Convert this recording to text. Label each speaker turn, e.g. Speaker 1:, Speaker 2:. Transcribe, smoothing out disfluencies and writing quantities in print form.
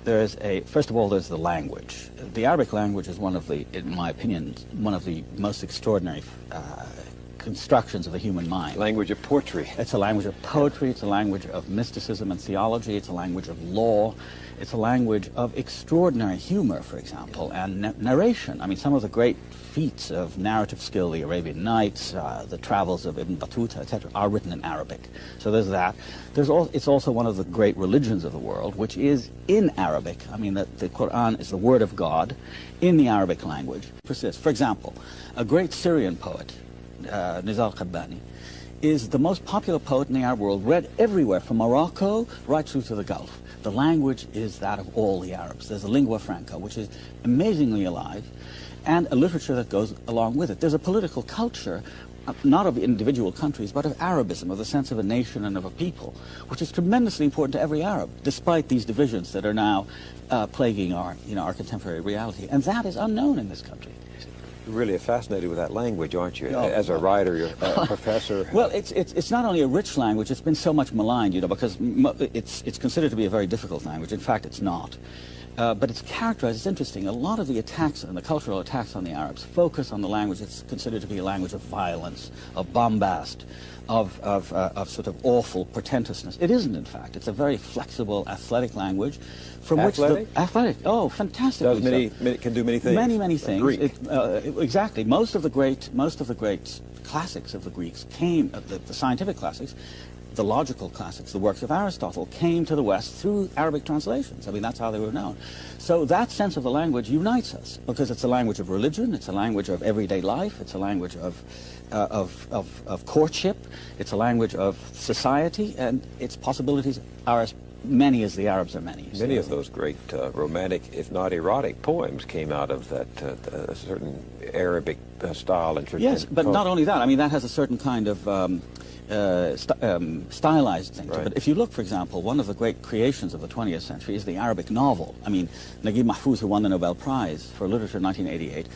Speaker 1: First of all, there's the language. The Arabic language is one of the, in my opinion, one of the most extraordinary constructions of the human mind.
Speaker 2: Language of poetry.
Speaker 1: It's a language of poetry, it's a language of mysticism and theology, it's a language of law, it's a language of extraordinary humor, for example, and narration. I mean, some of the great feats of narrative skill, the Arabian Nights, the travels of Ibn Battuta, etc., are written in Arabic. So there's that. It's also one of the great religions of the world, which is in Arabic. I mean, the Quran is the word of God in the Arabic language. For example, a great Syrian poet, Nizar Qabbani, is the most popular poet in the Arab world, read everywhere from Morocco right through to the Gulf. The language is that of all the Arabs. There's a lingua franca, which is amazingly alive, and a literature that goes along with it. There's a political culture, not of individual countries, but of Arabism, of the sense of a nation and of a people, which is tremendously important to every Arab, despite these divisions that are now plaguing our contemporary reality. And that is unknown in this country.
Speaker 2: You're really fascinated with that language, aren't you? As a writer, you're a professor.
Speaker 1: Well, it's not only a rich language, it's been so much maligned, because it's considered to be a very difficult language. In fact, it's not. But it's characterized, it's interesting, a lot of the attacks and the cultural attacks on the Arabs focus on the language that's considered to be a language of violence, of bombast, of sort of awful pretentiousness. It isn't, in fact. It's a very flexible, athletic language from
Speaker 2: athletic?
Speaker 1: which... Athletic? Oh, fantastic.
Speaker 2: Can do many things.
Speaker 1: Many things.
Speaker 2: Greek.
Speaker 1: Exactly. Most of the great classics of the Greeks came, the scientific classics, the logical classics, the works of Aristotle, came to the West through Arabic translations. I mean, that's how they were known. So that sense of the language unites us, because it's a language of religion, it's a language of everyday life, it's a language of courtship, it's a language of society, and its possibilities are as many as the Arabs are many.
Speaker 2: Many of those great romantic, if not erotic, poems came out of that certain Arabic style and tradition.
Speaker 1: Yes, but not only that. I mean, that has a certain kind of stylized thing.
Speaker 2: Right.
Speaker 1: But if you look, for example, one of the great creations of the 20th century is the Arabic novel. I mean, Naguib Mahfouz, who won the Nobel Prize for Literature in 1988,